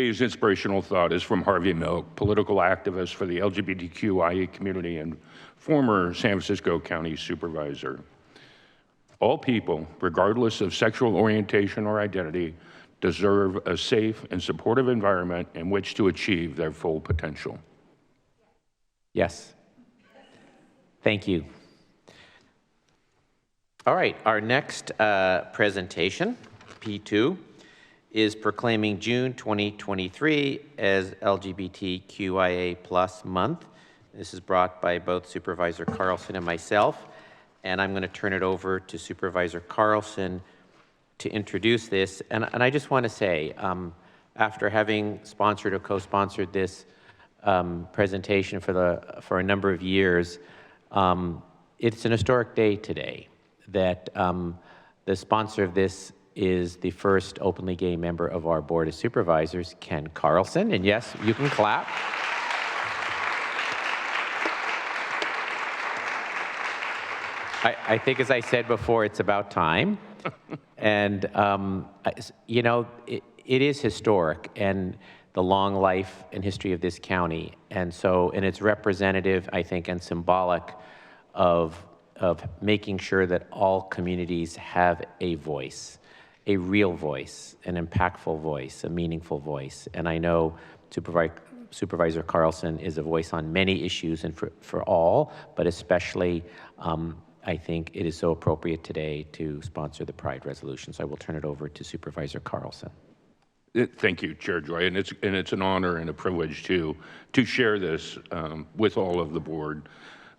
Today's inspirational thought is from Harvey Milk, political activist for the LGBTQIA community and former San Francisco County Supervisor. All people, regardless of sexual orientation or identity, deserve a safe and supportive environment in which to achieve their full potential. Yes. Thank you. All right, our next presentation, P2, is proclaiming June 2023 as LGBTQIA+ month. This is brought by both Supervisor Carlson and myself, and I'm going to turn it over to Supervisor Carlson to introduce this. And I just want to say, after having sponsored or co-sponsored this presentation for a number of years, it's an historic day today that the sponsor of this is the first openly gay member of our Board of Supervisors, Ken Carlson. And yes, you can clap. I think, as I said before, it's about time. And, you know, it is historic, and the long life and history of this county. And so, and it's representative, I think, and symbolic of making sure that all communities have a voice, a real voice, an impactful voice, a meaningful voice. And I know Supervisor Carlson is a voice on many issues and for all, but especially I think it is so appropriate today to sponsor the Pride resolution. So I will turn it over to Supervisor Carlson. Thank you, Chair Joy, and it's an honor and a privilege to share this with all of the board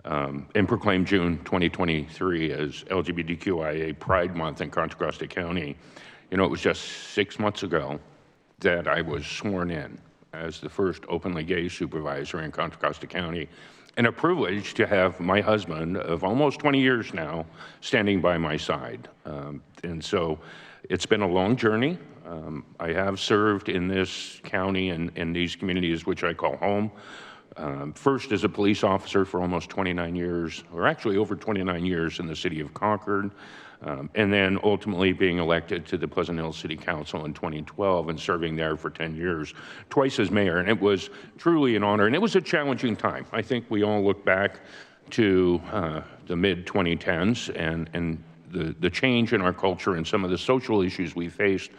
and proclaim June 2023 as LGBTQIA Pride Month in Contra Costa County. You know, it was just 6 months ago that I was sworn in as the first openly gay supervisor in Contra Costa County, and a privilege to have my husband of almost 20 years now standing by my side. And so it's been a long journey. I have served in this county and in these communities, which I call home. First as a police officer for almost 29 years, or actually over 29 years in the city of Concord, and then ultimately being elected to the Pleasant Hill City Council in 2012 and serving there for 10 years, twice as mayor. And it was truly an honor, and it was a challenging time. I think we all look back to the mid-2010s and the change in our culture and some of the social issues we faced.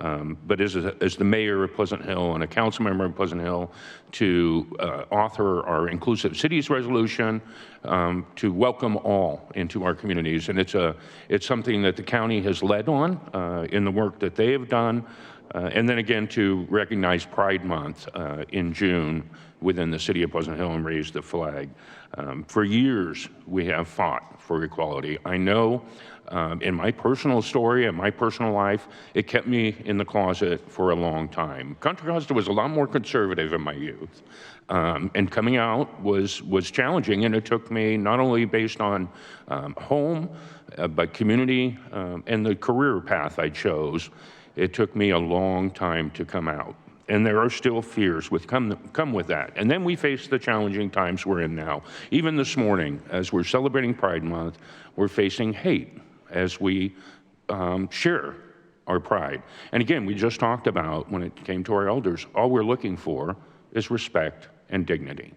But as the mayor of Pleasant Hill and a council member of Pleasant Hill, to author our Inclusive Cities resolution, to welcome all into our communities. And it's something that the county has led on in the work that they have done. And then again, to recognize Pride Month in June within the city of Pleasant Hill and raise the flag. For years, we have fought for equality. I know in my personal story and my personal life, it kept me in the closet for a long time. Contra Costa was a lot more conservative in my youth. And coming out was challenging, and it took me not only based on home, but community and the career path I chose. It took me a long time to come out. And there are still fears come with that. And then we face the challenging times we're in now. Even this morning, as we're celebrating Pride Month, we're facing hate as we share our pride. And again, we just talked about, when it came to our elders, all we're looking for is respect and dignity,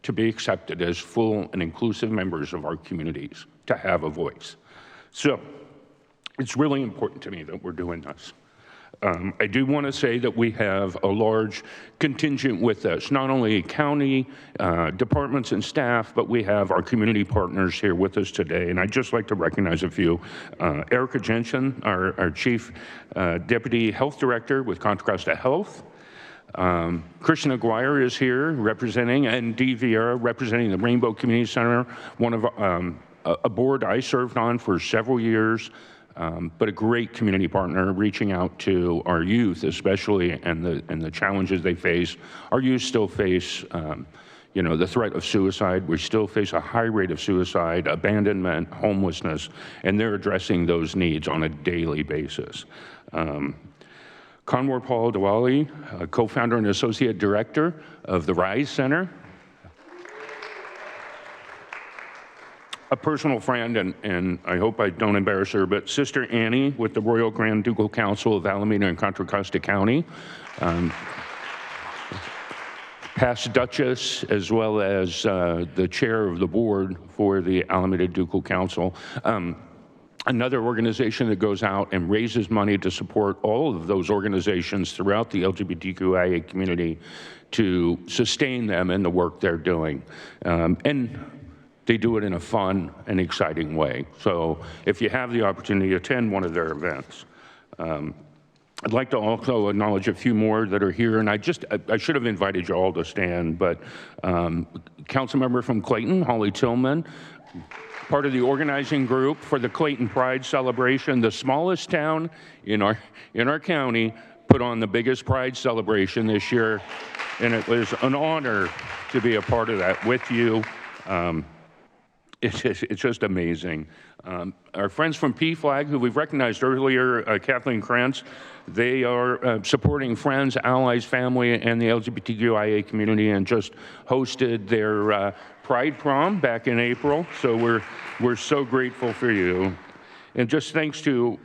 to be accepted as full and inclusive members of our communities, to have a voice. So it's really important to me that we're doing this. I do want to say that we have a large contingent with us, not only county departments and staff, but we have our community partners here with us today. And I'd just like to recognize a few. Erica Jensen, our Chief Deputy Health Director with Contra Costa Health. Christian Aguirre is here representing, and Dee Vieira representing the Rainbow Community Center, one of a board I served on for several years. But a great community partner, reaching out to our youth, especially, and the challenges they face. Our youth still face, you know, the threat of suicide. We still face a high rate of suicide, abandonment, homelessness, and they're addressing those needs on a daily basis. Kanwar Paul Diwali, co-founder and associate director of the RISE Center. A personal friend, and I hope I don't embarrass her, but Sister Annie with the Royal Grand Ducal Council of Alameda and Contra Costa County. past Duchess, as well as the chair of the board for the Alameda Ducal Council. Another organization that goes out and raises money to support all of those organizations throughout the LGBTQIA community to sustain them in the work they're doing. And they do it in a fun and exciting way. So if you have the opportunity, attend one of their events. I'd like to also acknowledge a few more that are here, and I should have invited you all to stand, but council member from Clayton, Holly Tillman, part of the organizing group for the Clayton Pride celebration. The smallest town in our county put on the biggest Pride celebration this year, and it was an honor to be a part of that with you. It's just amazing. Our friends from PFLAG, who we've recognized earlier, Kathleen Krantz, they are supporting friends, allies, family, and the LGBTQIA community, and just hosted their Pride Prom back in April. So we're so grateful for you. And just thanks to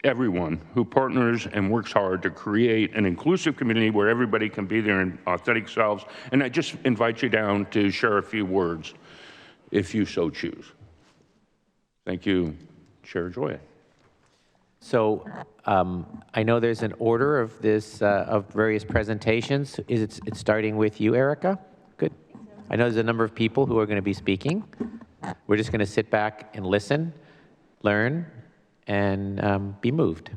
everyone who partners and works hard to create an inclusive community where everybody can be their authentic selves. And I just invite you down to share a few words, if you so choose. Thank you, Chair Joya. So I know there's an order of this of various presentations. It's starting with you, Erica? Good. I know there's a number of people who are going to be speaking. We're just going to sit back and listen, learn, and be moved.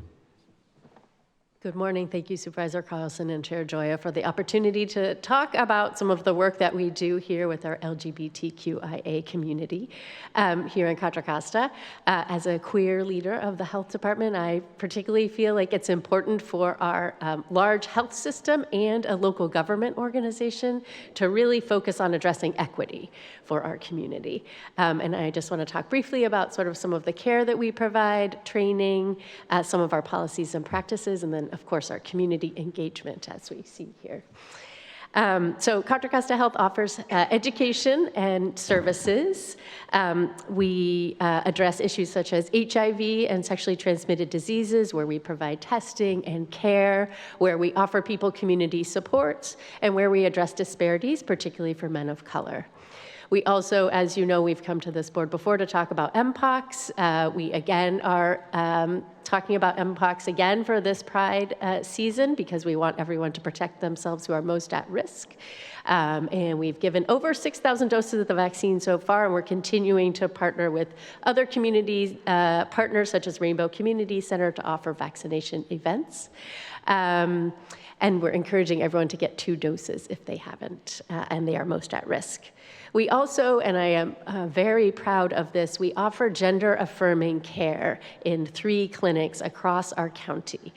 Good morning. Thank you, Supervisor Carlson and Chair Joya, for the opportunity to talk about some of the work that we do here with our LGBTQIA community here in Contra Costa. As a queer leader of the health department, I particularly feel like it's important for our large health system and a local government organization to really focus on addressing equity for our community. And I just want to talk briefly about sort of some of the care that we provide, training, some of our policies and practices, and then of course, our community engagement, as we see here. So Contra Costa Health offers education and services. We address issues such as HIV and sexually transmitted diseases, where we provide testing and care, where we offer people community supports, and where we address disparities, particularly for men of color. We also, as you know, we've come to this board before to talk about MPOX. We again are talking about MPOX again for this Pride season, because we want everyone to protect themselves who are most at risk. And we've given over 6,000 doses of the vaccine so far, and we're continuing to partner with other community partners such as Rainbow Community Center to offer vaccination events. And we're encouraging everyone to get 2 doses if they haven't, and they are most at risk. We also, and I am very proud of this, we offer gender-affirming care in 3 clinics across our county.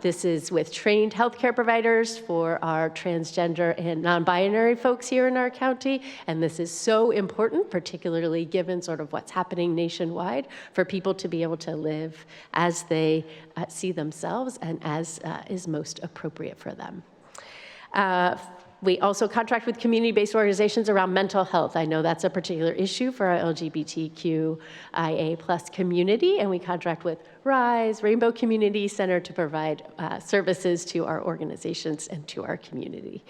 This is with trained healthcare providers for our transgender and non-binary folks here in our county, and this is so important, particularly given sort of what's happening nationwide, for people to be able to live as they see themselves and as is most appropriate for them. We also contract with community-based organizations around mental health. I know that's a particular issue for our LGBTQIA+ community, and we contract with RISE, Rainbow Community Center, to provide services to our organizations and to our community.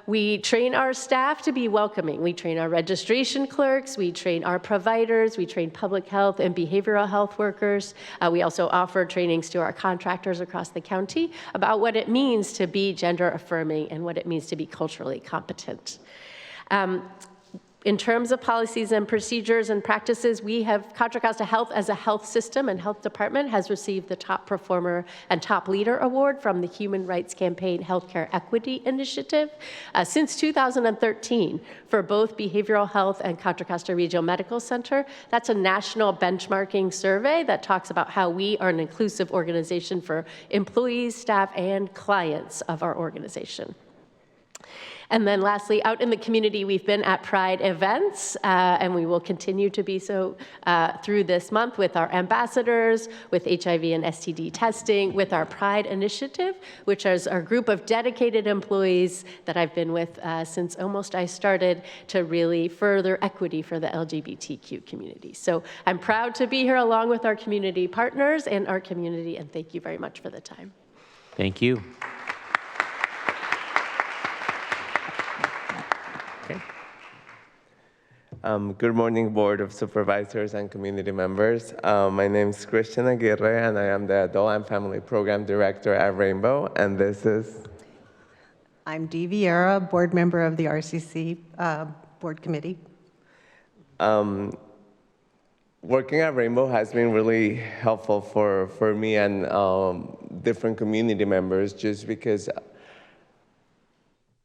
We train our staff to be welcoming. We train our registration clerks, we train our providers, we train public health and behavioral health workers. We also offer trainings to our contractors across the county about what it means to be gender affirming and what it means to be culturally competent. In terms of policies and procedures and practices, we have Contra Costa Health as a health system and health department has received the Top Performer and Top Leader Award from the Human Rights Campaign Healthcare Equity Initiative since 2013 for both behavioral health and Contra Costa Regional Medical Center. That's a national benchmarking survey that talks about how we are an inclusive organization for employees, staff, and clients of our organization. And then lastly, out in the community, we've been at Pride events, and we will continue to be so through this month with our ambassadors, with HIV and STD testing, with our Pride Initiative, which is our group of dedicated employees that I've been with since almost I started to really further equity for the LGBTQ community. So I'm proud to be here along with our community partners and our community, and thank you very much for the time. Thank you. Good morning, Board of Supervisors and community members. My name is Christian Aguirre, and I am the Adult and Family Program Director at Rainbow, and this is... I'm Dee Vieira, board member of the RCC Board Committee. Working at Rainbow has been really helpful for me and different community members, just because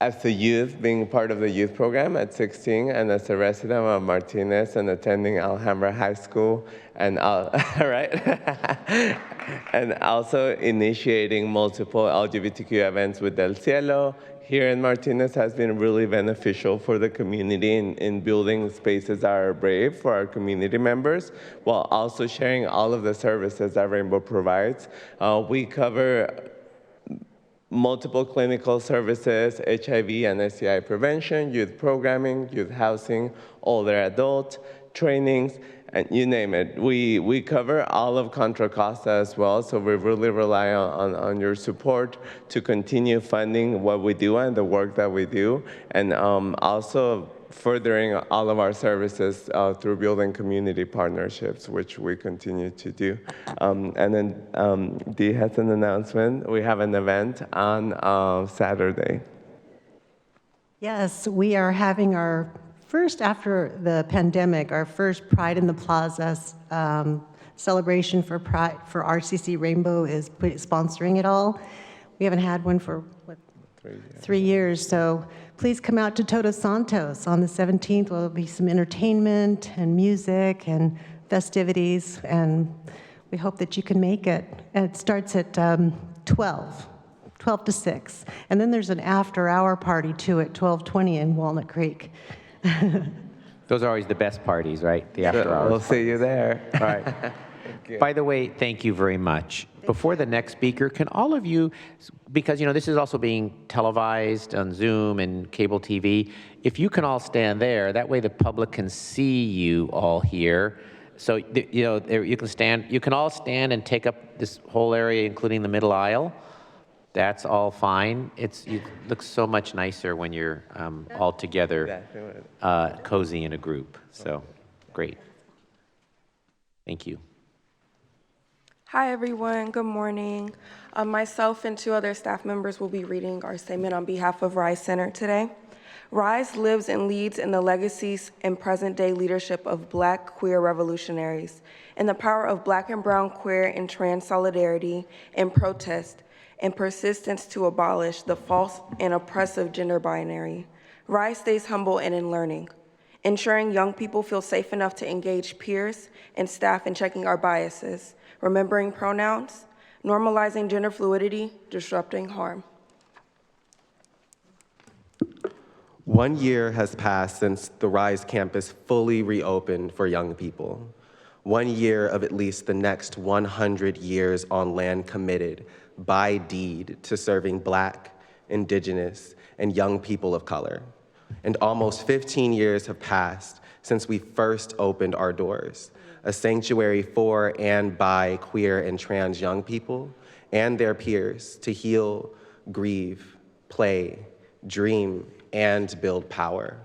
as a youth, being part of the youth program at 16, and as a resident of Martinez and attending Alhambra High School, and right, and also initiating multiple LGBTQ events with Del Cielo here in Martinez has been really beneficial for the community in building spaces that are brave for our community members, while also sharing all of the services that Rainbow provides. We cover multiple clinical services, HIV and STI prevention, youth programming, youth housing, older adult trainings, and you name it. We cover all of Contra Costa as well, so we really rely on your support to continue funding what we do and the work that we do, and also furthering all of our services through building community partnerships, which we continue to do. And then Dee has an announcement. We have an event on Saturday. Yes, we are having our first, after the pandemic, our first Pride in the Plaza celebration for Pride for RCC. Rainbow is sponsoring it all. We haven't had one for, what, 3 years, so please come out to Todos Santos on the 17th. There'll be some entertainment and music and festivities, and we hope that you can make it. And it starts at 12 to 6. And then there's an after-hour party, too, at 12:20 in Walnut Creek. Those are always the best parties, right? The after hours. We'll see you there. All right. By the way, thank you very much. Before the next speaker, can all of you, because this is also being televised on Zoom and cable TV, if you can all stand there, that way the public can see you all here. So you can all stand and take up this whole area, including the middle aisle. That's all fine. It looks so much nicer when you're all together, cozy in a group. So, great. Thank you. Hi, everyone. Good morning. Myself and 2 other staff members will be reading our statement on behalf of RISE Center today. RISE lives and leads in the legacies and present-day leadership of Black queer revolutionaries, and the power of Black and brown queer and trans solidarity and protest and persistence to abolish the false and oppressive gender binary. RISE stays humble and in learning, ensuring young people feel safe enough to engage peers and staff in checking our biases, remembering pronouns, normalizing gender fluidity, disrupting harm. 1 year has passed since the RISE campus fully reopened for young people. 1 year of at least the next 100 years on land committed by deed to serving Black, Indigenous, and young people of color. And almost 15 years have passed since we first opened our doors, a sanctuary for and by queer and trans young people and their peers to heal, grieve, play, dream, and build power.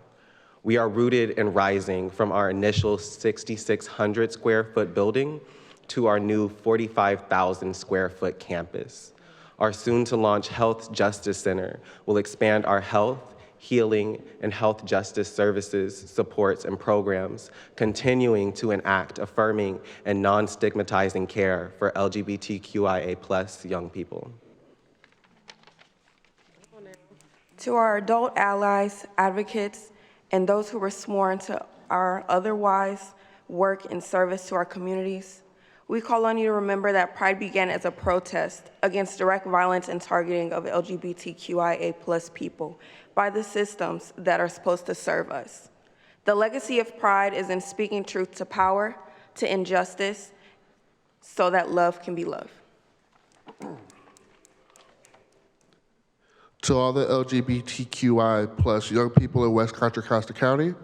We are rooted and rising from our initial 6,600 square foot building to our new 45,000 square foot campus. Our soon to launch Health Justice Center will expand our health, healing, and health justice services, supports, and programs, continuing to enact affirming and non-stigmatizing care for LGBTQIA+ young people. To our adult allies, advocates, and those who were sworn to our otherwise work in service to our communities, we call on you to remember that Pride began as a protest against direct violence and targeting of LGBTQIA+ people by the systems that are supposed to serve us. The legacy of Pride is in speaking truth to power, to injustice, so that love can be love. To all the LGBTQI+ young people in West Contra Costa County,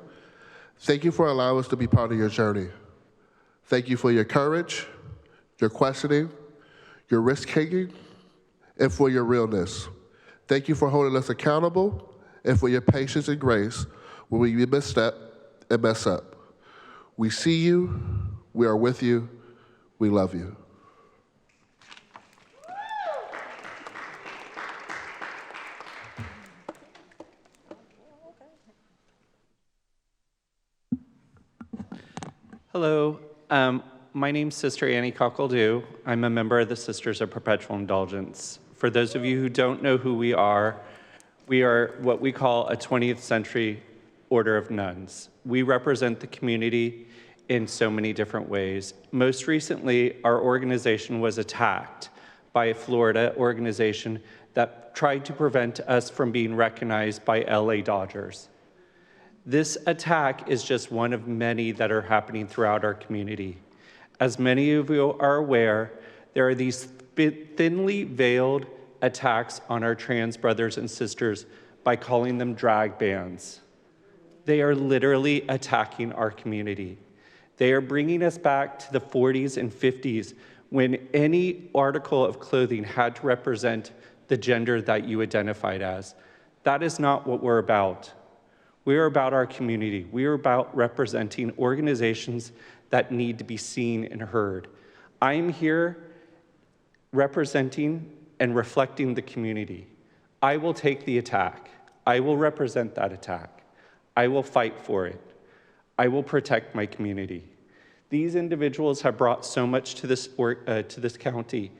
thank you for allowing us to be part of your journey. Thank you for your courage, your questioning, your risk-taking, and for your realness. Thank you for holding us accountable and for your patience and grace when we misstep and mess up. We see you, we are with you, we love you. Hello, my name's Sister Annie Cockle-Dew. I'm a member of the Sisters of Perpetual Indulgence. For those of you who don't know who we are what we call a 20th century order of nuns. We represent the community in so many different ways. Most recently, our organization was attacked by a Florida organization that tried to prevent us from being recognized by LA Dodgers. This attack is just one of many that are happening throughout our community. As many of you are aware, there are these thinly veiled attacks on our trans brothers and sisters by calling them drag bans. They are literally attacking our community. They are bringing us back to the 40s and 50s when any article of clothing had to represent the gender that you identified as. That is not what we're about. We are about our community. We are about representing organizations that need to be seen and heard. I am here representing and reflecting the community. I will take the attack. I will represent that attack. I will fight for it. I will protect my community. These individuals have brought so much to this county.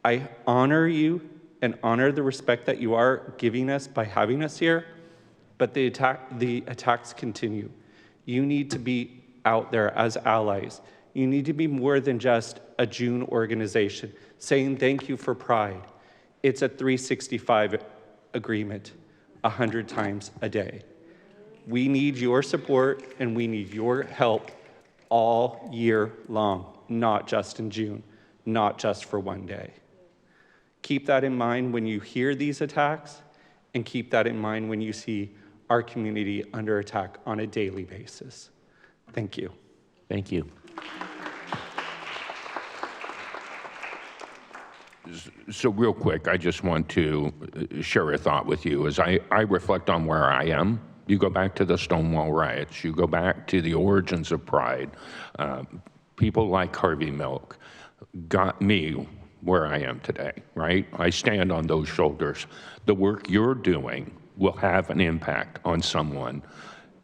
I honor you and honor the respect that you are giving us by having us here. But the attacks continue. You need to be out there as allies. You need to be more than just a June organization saying thank you for Pride. It's a 365 agreement 100 times a day. We need your support and we need your help all year long, not just in June, not just for one day. Keep that in mind when you hear these attacks, and keep that in mind when you see our community under attack on a daily basis. Thank you. Thank you. So real quick, I just want to share a thought with you as I reflect on where I am. You go back to the Stonewall riots, you go back to the origins of Pride. People like Harvey Milk got me where I am today, right? I stand on those shoulders. The work you're doing will have an impact on someone,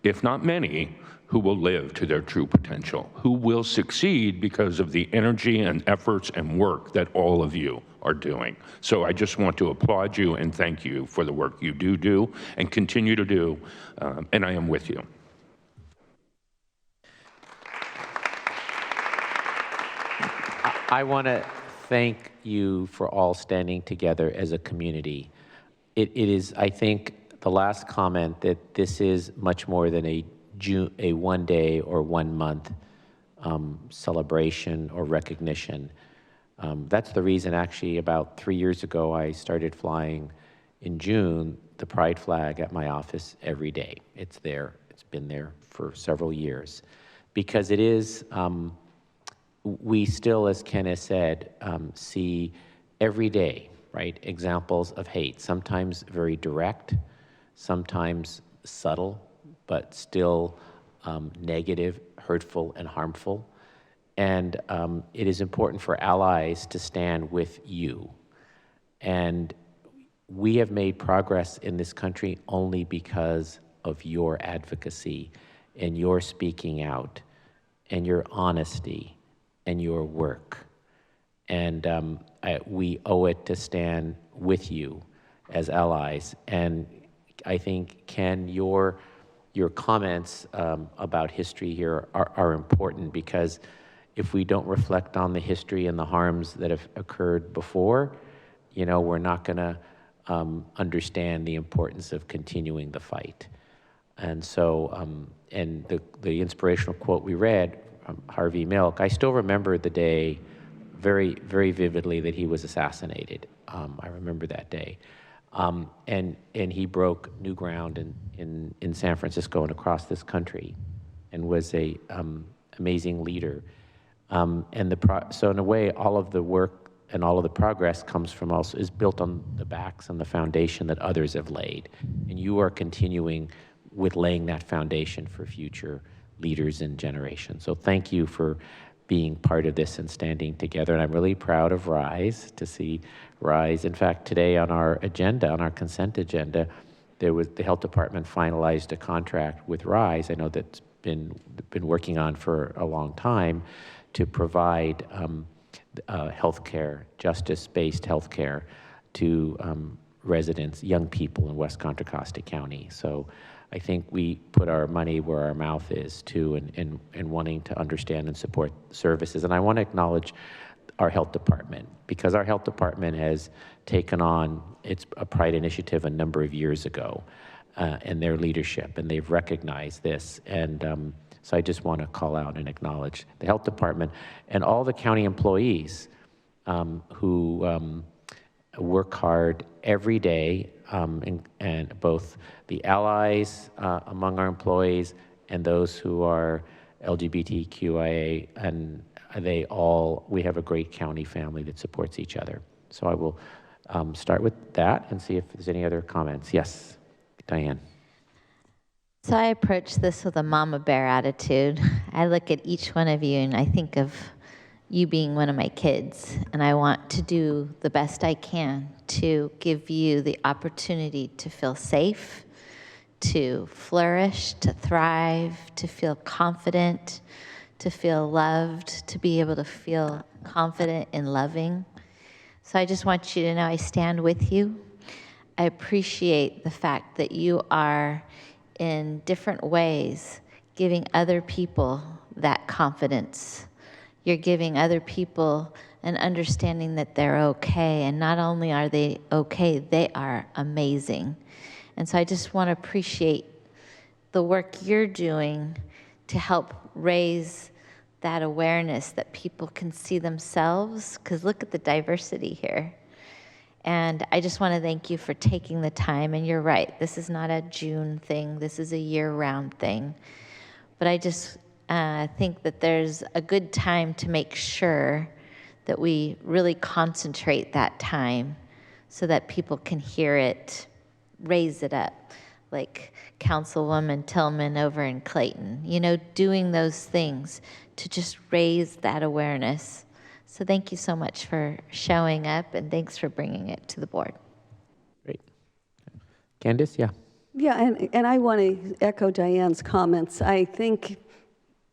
if not many, who will live to their true potential, who will succeed because of the energy and efforts and work that all of you are doing. So I just want to applaud you and thank you for the work you do and continue to do, and I am with you. I want to thank you for all standing together as a community. It is, I think, the last comment that this is much more than a 1 day or 1 month celebration or recognition. That's the reason actually about 3 years ago I started flying in June the Pride flag at my office every day. It's there, it's been there for several years. Because it is, we still, as Ken has said, see every day, right, examples of hate, sometimes very direct, sometimes subtle, but still negative, hurtful, and harmful. And it is important for allies to stand with you. And we have made progress in this country only because of your advocacy and your speaking out and your honesty and your work. And we owe it to stand with you as allies. And I think, Ken, your comments about history here are important, because if we don't reflect on the history and the harms that have occurred before, you know, we're not going to understand the importance of continuing the fight. And so, and the inspirational quote we read from Harvey Milk, I still remember the day very, very vividly that he was assassinated. I remember that day. And he broke new ground in San Francisco and across this country, and was a amazing leader. So in a way, all of the work and all of the progress is built on the backs and the foundation that others have laid. And you are continuing with laying that foundation for future leaders and generations. So thank you for being part of this and standing together. And I'm really proud of RISE, to see RISE. In fact, today on our agenda, on our consent agenda, there was the health department finalized a contract with RISE. I know that's been working on for a long time to provide healthcare, justice-based healthcare to residents, young people in West Contra Costa County. So I think we put our money where our mouth is too, in wanting to understand and support services. And I want to acknowledge our health department, because our health department has taken on a Pride initiative a number of years ago, and their leadership, and they've recognized this. And so I just want to call out and acknowledge the health department and all the county employees who work hard every day, and both the allies among our employees and those who are LGBTQIA, and we have a great county family that supports each other. So I will start with that and see if there's any other comments. Yes, Diane. So I approach this with a mama bear attitude. I look at each one of you and I think of you being one of my kids, and I want to do the best I can to give you the opportunity to feel safe, to flourish, to thrive, to feel confident, to feel loved, to be able to feel confident in loving. So I just want you to know I stand with you. I appreciate the fact that you are in different ways giving other people that confidence. You're giving other people an understanding that they're okay, and not only are they okay, they are amazing. And so I just want to appreciate the work you're doing to help raise that awareness that people can see themselves, because look at the diversity here. And I just want to thank you for taking the time, and you're right, this is not a June thing, this is a year-round thing. But I just think that there's a good time to make sure that we really concentrate that time so that people can hear it, raise it up, like Councilwoman Tillman over in Clayton, doing those things to just raise that awareness. So thank you so much for showing up, and thanks for bringing it to the board. Great. Candace, yeah. Yeah, and I want to echo Diane's comments. I think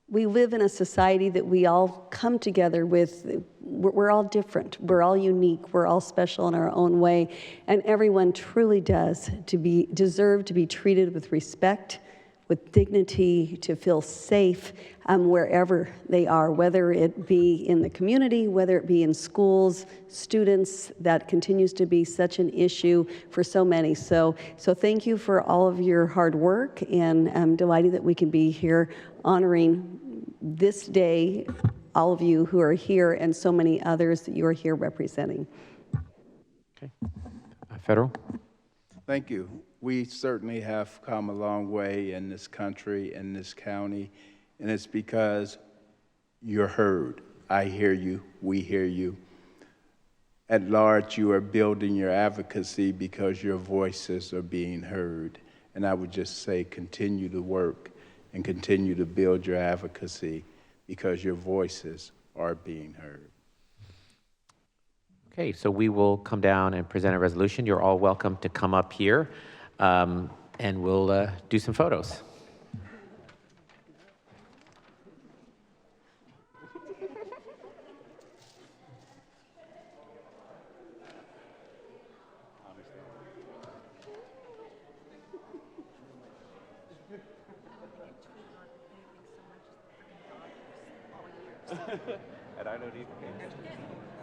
we live in a society that we all come together with. We're all different. We're all unique. We're all special in our own way. And everyone truly does deserve to be treated with respect, with dignity, to feel safe wherever they are, whether it be in the community, whether it be in schools, students. That continues to be such an issue for so many. So thank you for all of your hard work, and I'm delighted that we can be here honoring this day, all of you who are here, and so many others that you are here representing. Okay. Federal? Thank you. We certainly have come a long way in this country, in this county, and it's because you're heard. I hear you, we hear you. At large, you are building your advocacy because your voices are being heard. And I would just say continue to work and continue to build your advocacy because your voices are being heard. Okay, so we will come down and present a resolution. You're all welcome to come up here, and we'll do some photos. And I don't even care.